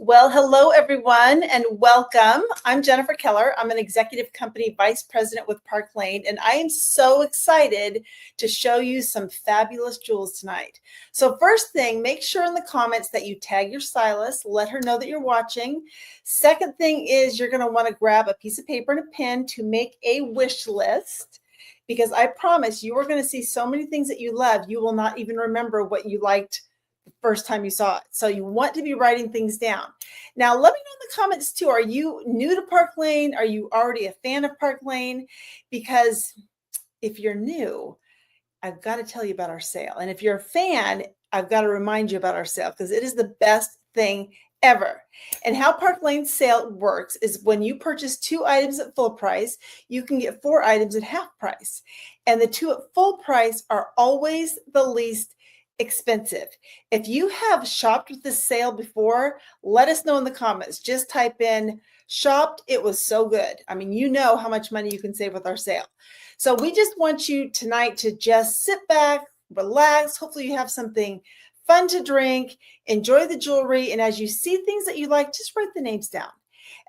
Well, hello, everyone, and welcome. I'm Jennifer Keller. I'm an executive company vice president with Park Lane, and I am so excited to show you some fabulous jewels tonight. So first thing, make sure in the comments that you tag your stylist, let her know that you're watching. Second thing is you're going to want to grab a piece of paper and a pen to make a wish list, because I promise you are going to see so many things that you love, you will not even remember what you liked first time you saw it. So you want to be writing things down. Now, let me know in the comments too. Are you new to Park Lane? Are you already a fan of Park Lane? Because if you're new, I've got to tell you about our sale. And if you're a fan, I've got to remind you about our sale because it is the best thing ever. And how Park Lane sale works is when you purchase 2 items at full price, you can get 4 items at half price. And the 2 at full price are always the least expensive. If you have shopped with this sale before, let us know in the comments. Just type in shopped. It was so good. I mean, you know how much money you can save with our sale. So we just want you tonight to just sit back, relax. Hopefully you have something fun to drink, enjoy the jewelry. And as you see things that you like, just write the names down.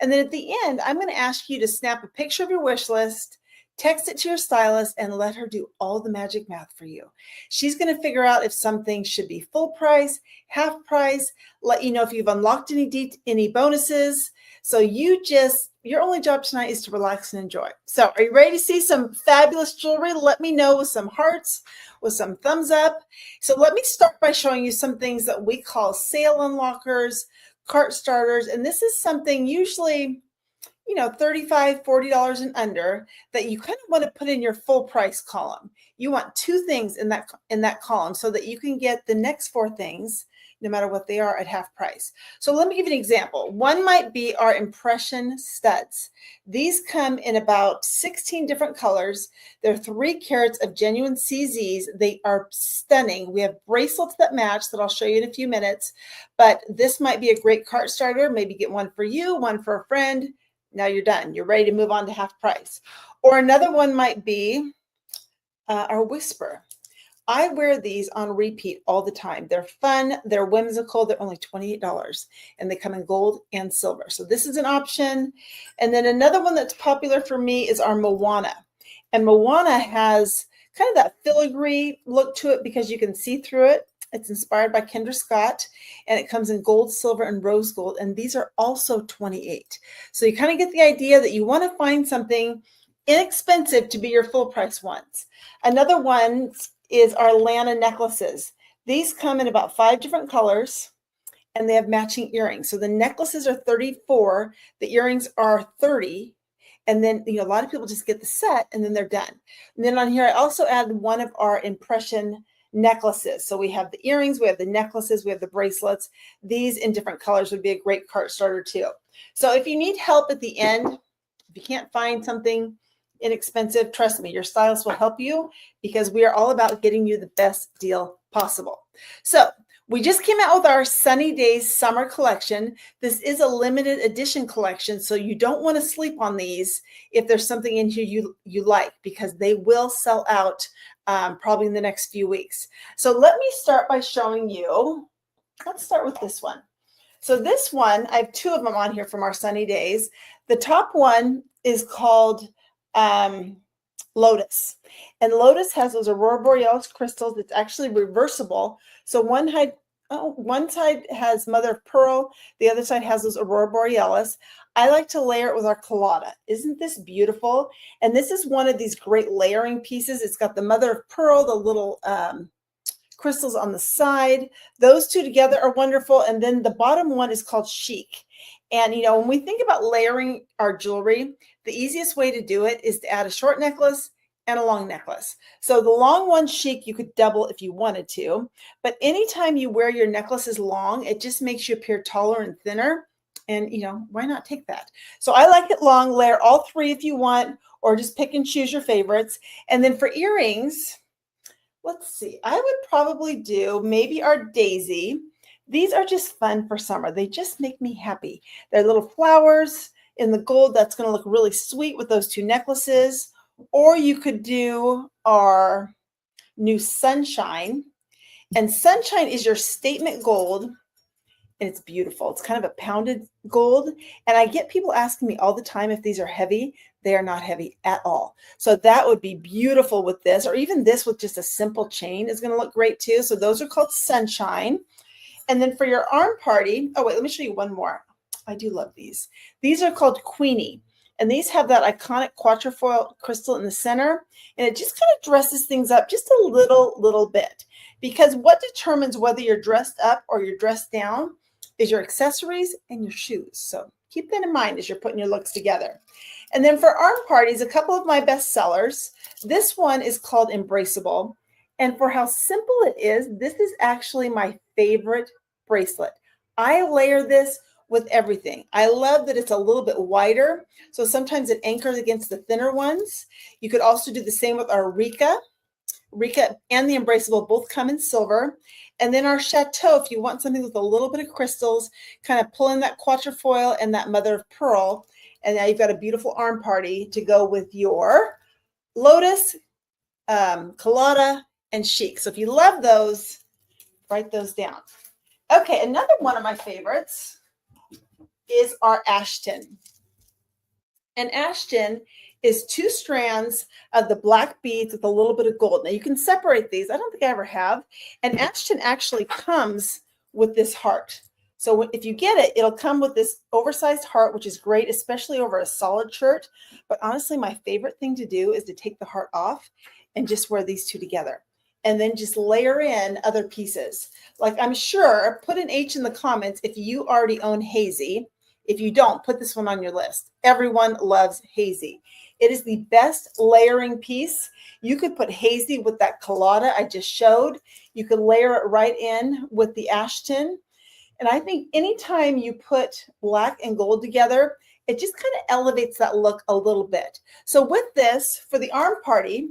And then at the end, I'm going to ask you to snap a picture of your wish list, text it to your stylist, and let her do all the magic math for you. She's going to figure out if something should be full price, half price, let you know if you've unlocked any bonuses. So your only job tonight is to relax and enjoy. So are you ready to see some fabulous jewelry? Let me know with some hearts, with some thumbs up. So let me start by showing you some things that we call sale unlockers, cart starters. And this is something usually, $35, $40 and under that you kind of want to put in your full price column. You want 2 things in that column so that you can get the next 4 things, no matter what they are, at half price. So let me give you an example. One might be our impression studs. These come in about 16 different colors. They're 3 carats of genuine CZs. They are stunning. We have bracelets that match that I'll show you in a few minutes, but this might be a great cart starter. Maybe get one for you, one for a friend. Now you're done. You're ready to move on to half price. Or another one might be our Whisper. I wear these on repeat all the time. They're fun. They're whimsical. They're only $28 and they come in gold and silver. So this is an option. And then another one that's popular for me is our Moana. And Moana has kind of that filigree look to it because you can see through it. It's inspired by Kendra Scott, and it comes in gold, silver, and rose gold. And these are also 28. So you kind of get the idea that you want to find something inexpensive to be your full price ones. Another one is our Lana necklaces. These come in about 5 different colors, and they have matching earrings. So the necklaces are 34, the earrings are 30. And then, a lot of people just get the set and then they're done. And then on here, I also added one of our impression necklaces. So we have the earrings, we have the necklaces, we have the bracelets. These in different colors would be a great cart starter too. So if you need help at the end, if you can't find something inexpensive, trust me, your stylist will help you because we are all about getting you the best deal possible. So we just came out with our Sunny Days summer collection. This is a limited edition collection, so you don't want to sleep on these if there's something in here you like, because they will sell out probably in the next few weeks. So let me start by showing you. Let's start with this one. So this one, I have 2 of them on here from our Sunny Days. The top one is called Lotus. And Lotus has those Aurora Borealis crystals. It's actually reversible. So one side has mother of pearl, the other side has those Aurora Borealis. I like to layer it with our colada. Isn't this beautiful? And this is one of these great layering pieces. It's got the mother of pearl, the little crystals on the side. Those 2 together are wonderful. And then the bottom one is called Chic. And, when we think about layering our jewelry, the easiest way to do it is to add a short necklace and a long necklace. So the long one, Chic, you could double if you wanted to. But anytime you wear your necklaces long, it just makes you appear taller and thinner. And, why not take that? So I like it long. Layer all 3 if you want, or just pick and choose your favorites. And then for earrings, let's see. I would probably do maybe our Daisy. These are just fun for summer. They just make me happy. They're little flowers in the gold. That's going to look really sweet with those 2 necklaces. Or you could do our new Sunshine. And Sunshine is your statement gold and it's beautiful. It's kind of a pounded gold. And I get people asking me all the time if these are heavy. They are not heavy at all. So that would be beautiful with this, or even this with just a simple chain is going to look great too. So those are called Sunshine. And then for your arm party, oh wait, let me show you one more. I do love these. These are called Queenie. And these have that iconic quatrefoil crystal in the center. And it just kind of dresses things up just a little bit. Because what determines whether you're dressed up or you're dressed down is your accessories and your shoes. So keep that in mind as you're putting your looks together. And then for arm parties, a couple of my best sellers. This one is called Embraceable. And for how simple it is, this is actually my favorite bracelet. I layer this with everything. I love that it's a little bit wider. So sometimes it anchors against the thinner ones. You could also do the same with our Rika. Rika and the Embraceable both come in silver. And then our Chateau, if you want something with a little bit of crystals, kind of pull in that quatrefoil and that mother of pearl. And now you've got a beautiful arm party to go with your Lotus, Colada, and Chic. So if you love those, write those down. Okay, another one of my favorites is our Ashton. And Ashton is 2 strands of the black beads with a little bit of gold. Now you can separate these. I don't think I ever have. And Ashton actually comes with this heart. So if you get it, it'll come with this oversized heart, which is great, especially over a solid shirt. But honestly, my favorite thing to do is to take the heart off and just wear these 2 together. And then just layer in other pieces. Like I'm sure, put an H in the comments if you already own Hazy. If you don't, put this one on your list. Everyone loves Hazy. It is the best layering piece. You could put Hazy with that Colada I just showed. You could layer it right in with the Ashton. And I think anytime you put black and gold together, it just kind of elevates that look a little bit. So with this, for the arm party,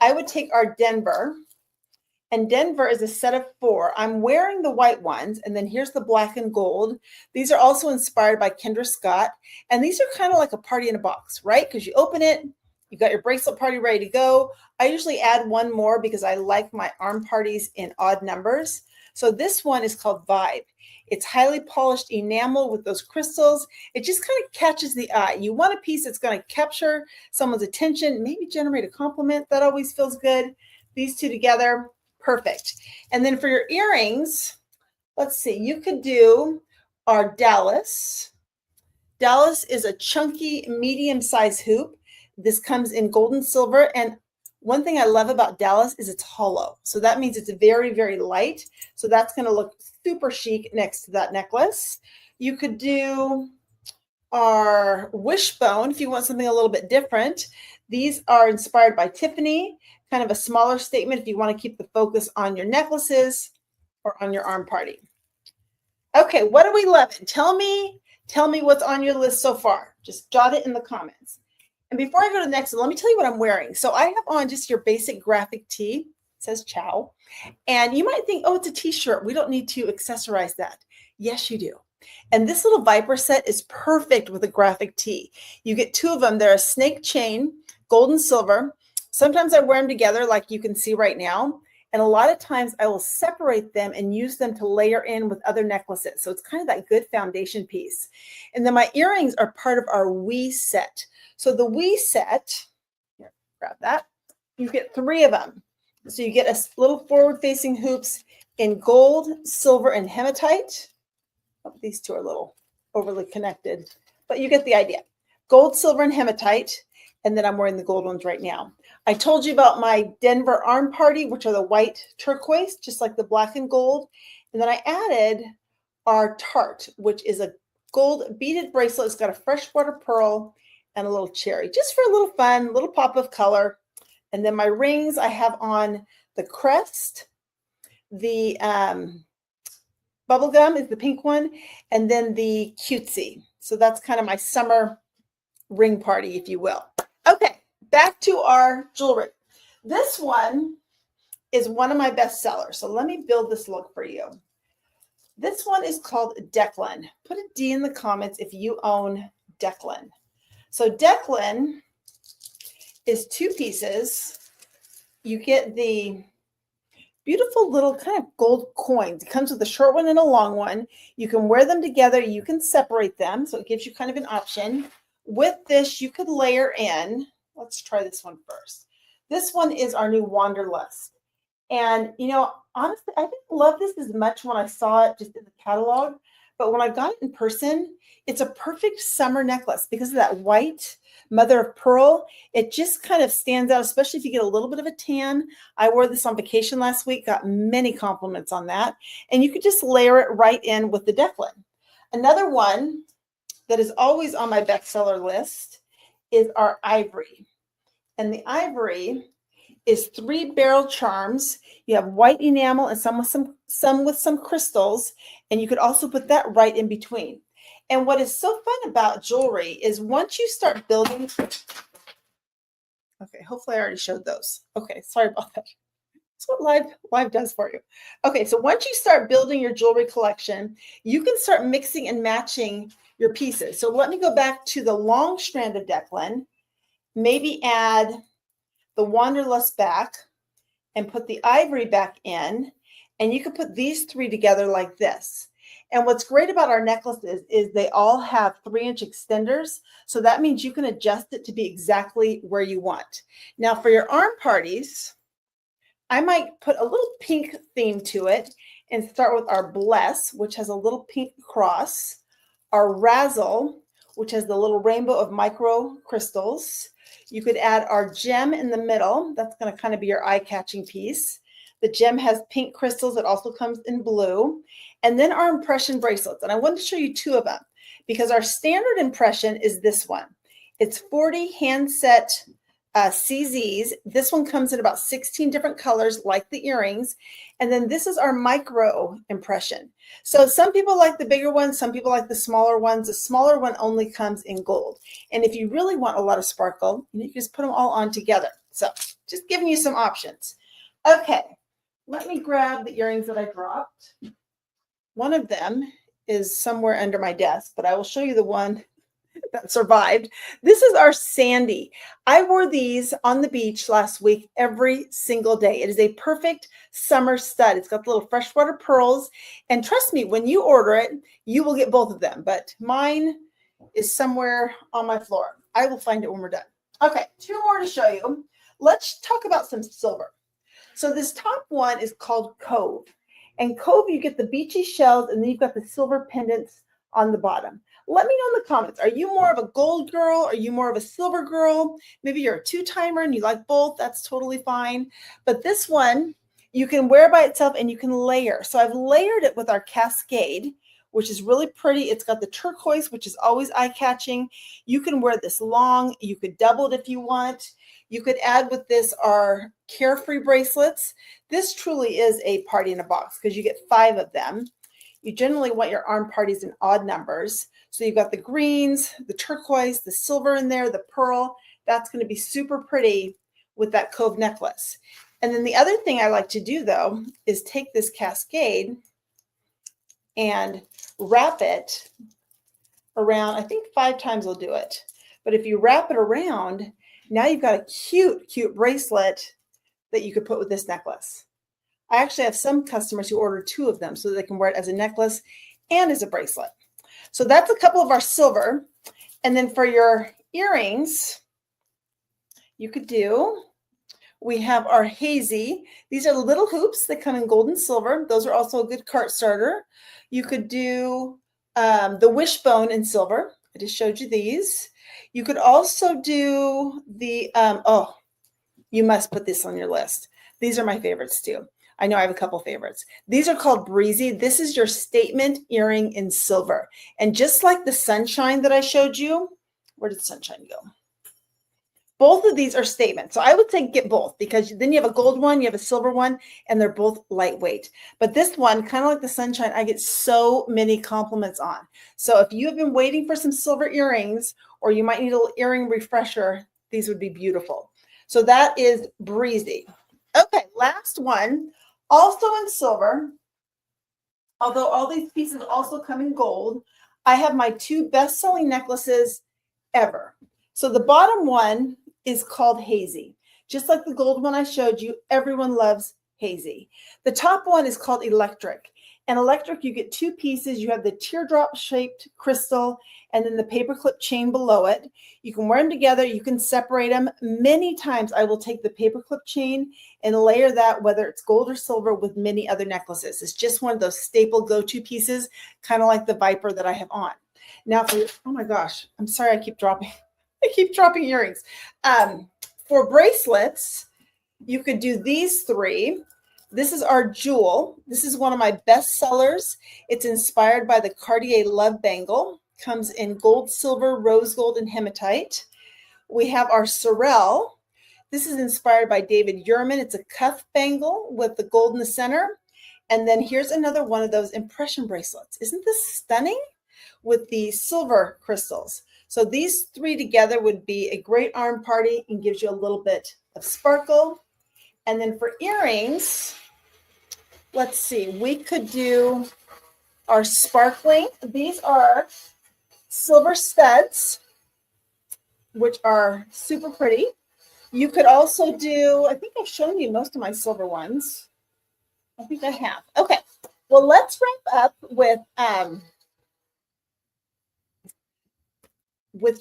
I would take our Denver. And Denver is a set of 4. I'm wearing the white ones, and then here's the black and gold. These are also inspired by Kendra Scott. And these are kind of like a party in a box, right? Because you open it, you got your bracelet party ready to go. I usually add one more because I like my arm parties in odd numbers. So this one is called Vibe. It's highly polished enamel with those crystals. It just kind of catches the eye. You want a piece that's going to capture someone's attention, maybe generate a compliment. That always feels good. These 2 together. Perfect. And then for your earrings, let's see, you could do our Dallas. Dallas is a chunky, medium-sized hoop. This comes in gold and silver. And one thing I love about Dallas is it's hollow. So that means it's very, very light. So that's going to look super chic next to that necklace. You could do our wishbone if you want something a little bit different. These are inspired by Tiffany. Kind of a smaller statement if you want to keep the focus on your necklaces or on your arm party. Okay, what are we loving? Tell me what's on your list so far. Just jot it in the comments. And before I go to the next one, let me tell you what I'm wearing. So I have on just your basic graphic tee. It says ciao. And you might think, oh, it's a t-shirt. We don't need to accessorize that. Yes, you do. And this little Viper set is perfect with a graphic tee. You get 2 of them. They're a snake chain, gold and silver. Sometimes I wear them together like you can see right now. And a lot of times I will separate them and use them to layer in with other necklaces. So it's kind of that good foundation piece. And then my earrings are part of our We set. So the We set, here, grab that. You get 3 of them. So you get a little forward-facing hoops in gold, silver, and hematite. Oh, these 2 are a little overly connected, but you get the idea. Gold, silver, and hematite. And then I'm wearing the gold ones right now. I told you about my Denver arm party, which are the white turquoise, just like the black and gold. And then I added our Tarte, which is a gold beaded bracelet. It's got a freshwater pearl and a little cherry, just for a little fun, a little pop of color. And then my rings, I have on the crest, the bubblegum is the pink one, and then the cutesy. So that's kind of my summer ring party, if you will. Okay, back to our jewelry. This one is one of my best sellers. So let me build this look for you. This one is called Declan. Put a D in the comments if you own Declan. So Declan is 2 pieces. You get the beautiful little kind of gold coins. It comes with a short one and a long one. You can wear them together. You can separate them. So it gives you kind of an option. With this, you could layer in, let's try this one first. This one is our new Wanderlust. And, honestly, I didn't love this as much when I saw it just in the catalog. But when I got it in person, it's a perfect summer necklace because of that white mother of pearl. It just kind of stands out, especially if you get a little bit of a tan. I wore this on vacation last week, got many compliments on that. And you could just layer it right in with the Declan. Another one that is always on my bestseller list is our ivory. And the ivory is 3 barrel charms. You have white enamel and some with some crystals, and you could also put that right in between. And what is so fun about jewelry is once you start building, okay, hopefully I already showed those. Okay, sorry about that. That's what live does for you. Okay, so once you start building your jewelry collection, you can start mixing and matching your pieces. So let me go back to the long strand of Declan, maybe add the Wanderlust back and put the ivory back in, and you can put these 3 together like this. And what's great about our necklaces is they all have 3-inch extenders. So that means you can adjust it to be exactly where you want. Now for your arm parties, I might put a little pink theme to it and start with our Bless, which has a little pink cross, our Razzle, which has the little rainbow of micro crystals. You could add our gem in the middle. That's going to kind of be your eye-catching piece. The gem has pink crystals. It also comes in blue. And then our impression bracelets. And I wanted to show you 2 of them because our standard impression is this one. It's 40 hand-set CZs. This one comes in about 16 different colors like the earrings. And then this is our micro impression. So some people like the bigger ones, some people like the smaller ones. The smaller one only comes in gold. And if you really want a lot of sparkle, you can just put them all on together. So just giving you some options. Okay, let me grab the earrings that I dropped. One of them is somewhere under my desk, but I will show you the one that survived. This is our Sandy. I wore these on the beach last week every single day. It is a perfect summer stud. It's got the little freshwater pearls. And trust me, when you order it, you will get both of them. But mine is somewhere on my floor. I will find it when we're done. Okay, 2 more to show you. Let's talk about some silver. So this top one is called Cove. And Cove, you get the beachy shells, and then you've got the silver pendants on the bottom. Let me know in the comments, are you more of a gold girl? Are you more of a silver girl? Maybe you're a 2-timer and you like both. That's totally fine. But this one, you can wear by itself and you can layer. So I've layered it with our Cascade, which is really pretty. It's got the turquoise, which is always eye-catching. You can wear this long. You could double it if you want. You could add with this our Carefree bracelets. This truly is a party in a box because you get 5 of them. You generally want your arm parties in odd numbers. So you've got the greens, the turquoise, the silver in there, the pearl. That's going to be super pretty with that Cove necklace. And then the other thing I like to do, though, is take this Cascade and wrap it around. I think 5 times will do it. But if you wrap it around, now you've got a cute, cute bracelet that you could put with this necklace. I actually have some customers who order 2 of them so that they can wear it as a necklace and as a bracelet. So that's a couple of our silver. And then for your earrings, you could do, we have our Hazy. These are little hoops that come in gold and silver. Those are also a good cart starter. You could do the Wishbone in silver. I just showed you these. You could also do the, oh, you must put this on your list. These are my favorites too. I know I have a couple favorites. These are called Breezy. This is your statement earring in silver. And just like the Sunshine that I showed you, where did Sunshine go? Both of these are statements. So I would say get both because then you have a gold one, you have a silver one, and they're both lightweight. But this one, kind of like the Sunshine, I get so many compliments on. So if you have been waiting for some silver earrings or you might need a little earring refresher, these would be beautiful. So that is Breezy. Okay, last one, also in silver, although all these pieces also come in gold. I have my 2 best-selling necklaces ever. So the bottom one is called Hazy. Just like the gold one I showed you, everyone loves hazy. The top one is called electric. And electric, you get two pieces. You have the teardrop shaped crystal and then the paperclip chain below it. You can wear them together. You can separate them. Many times I will take the paperclip chain and layer that, whether it's gold or silver, with many other necklaces. It's just one of those staple go-to pieces, kind of like the Viper that I have on. Now oh my gosh, I'm sorry I keep dropping. I keep dropping earrings. For bracelets, you could do these three. This is our jewel. This is one of my best sellers. It's inspired by the Cartier Love Bangle. Comes in gold, silver, rose gold, and hematite. We have our Sorel. This is inspired by David Yurman. It's a cuff bangle with the gold in the center. And then here's another one of those impression bracelets. Isn't this stunning? With the silver crystals. So these three together would be a great arm party and gives you a little bit of sparkle. And then for earrings, let's see, we could do our sparkling. These are silver studs, which are super pretty. You could also do, I think I've shown you most of my silver ones. I think I have. Okay, well, let's wrap up with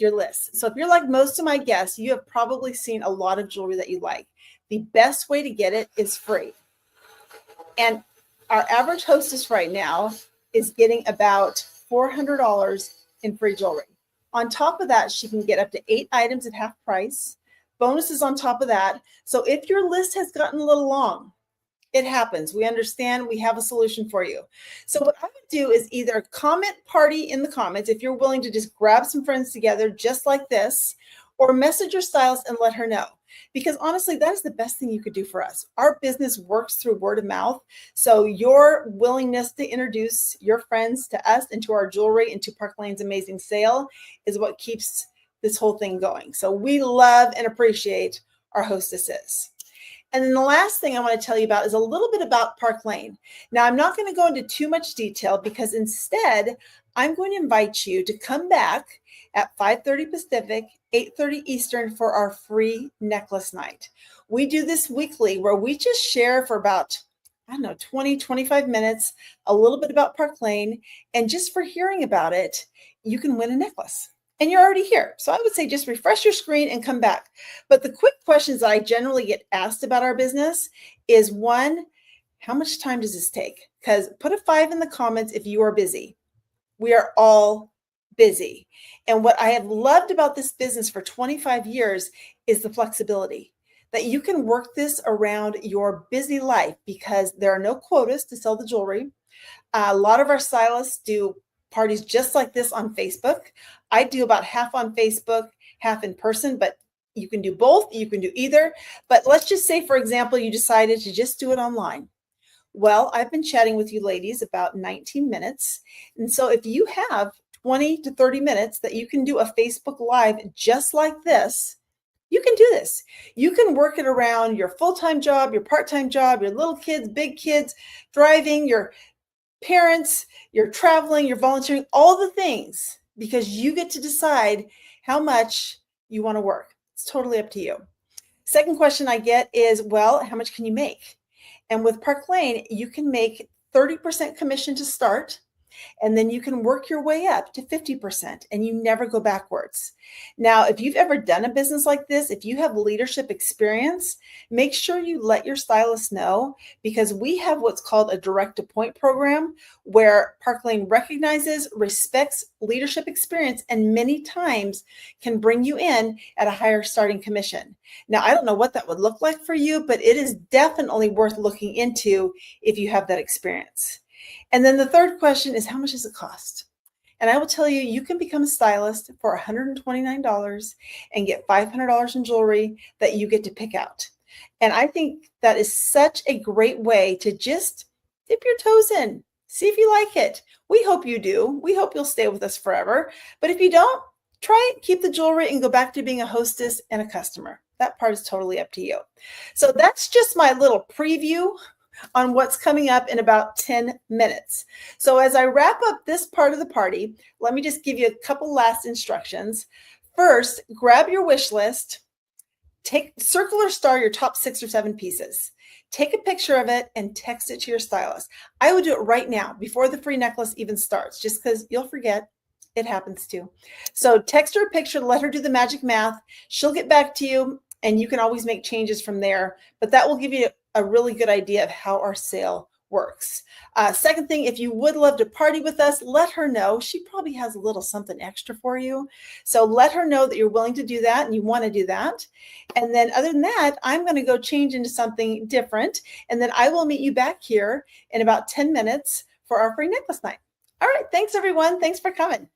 your list. So if you're like most of my guests, you have probably seen a lot of jewelry that you like. The best way to get it is free. And our average hostess right now is getting about $400 in free jewelry. On top of that, she can get up to 8 items at half price. Bonuses on top of that. So if your list has gotten a little long, it happens. We understand. We have a solution for you. So what I would do is either comment party in the comments if you're willing to just grab some friends together just like this, or message your stylist and let her know. Because honestly, that is the best thing you could do for us. Our business works through word of mouth. So your willingness to introduce your friends to us and to our jewelry and to Park Lane's amazing sale is what keeps this whole thing going. So we love and appreciate our hostesses. And then the last thing I want to tell you about is a little bit about Park Lane. Now, I'm not going to go into too much detail because instead, I'm going to invite you to come back at 5:30 Pacific, 8:30 Eastern for our free necklace night. We do this weekly where we just share for about, 20, 25 minutes, a little bit about Park Lane. And just for hearing about it, you can win a necklace. And you're already here. So I would say just refresh your screen and come back. But the quick questions that I generally get asked about our business is, one, how much time does this take? Because put a 5 in the comments if you are busy. We are all busy. And what I have loved about this business for 25 years is the flexibility, that you can work this around your busy life because there are no quotas to sell the jewelry. A lot of our stylists do parties just like this on Facebook. I do about half on Facebook, half in person, but you can do both. You can do either. But let's just say, for example, you decided to just do it online. Well, I've been chatting with you ladies about 19 minutes. And so if you have 20 to 30 minutes that you can do a Facebook Live just like this, you can do this. You can work it around your full-time job, your part-time job, your little kids, big kids, driving, your parents, you're traveling, you're volunteering, all the things, because you get to decide how much you want to work. It's totally up to you. Second question I get is, well, how much can you make? And with Park Lane, you can make 30% commission to start, and then you can work your way up to 50% and you never go backwards. Now, if you've ever done a business like this, if you have leadership experience, make sure you let your stylist know, because we have what's called a direct to point program where Park Lane recognizes, respects leadership experience, and many times can bring you in at a higher starting commission. Now, I don't know what that would look like for you, but it is definitely worth looking into if you have that experience. And then the third question is, how much does it cost? And I will tell you, you can become a stylist for $129 and get $500 in jewelry that you get to pick out. And I think that is such a great way to just dip your toes in, see if you like it. We hope you do. We hope you'll stay with us forever. But if you don't, try it, keep the jewelry, and go back to being a hostess and a customer. That part is totally up to you. So that's just my little preview on what's coming up in about 10 minutes. So as I wrap up this part of the party, let me just give you a couple last instructions. First, grab your wish list, circle or star your top 6 or 7 pieces. Take a picture of it and text it to your stylist. I would do it right now before the free necklace even starts, just because you'll forget. It happens too. So text her a picture, let her do the magic math. She'll get back to you, and you can always make changes from there. But that will give you a really good idea of how our sale works. Second thing, if you would love to party with us, let her know. She probably has a little something extra for you. So let her know that you're willing to do that and you want to do that. And then other than that, I'm going to go change into something different. And then I will meet you back here in about 10 minutes for our free necklace night. All right. Thanks, everyone. Thanks for coming.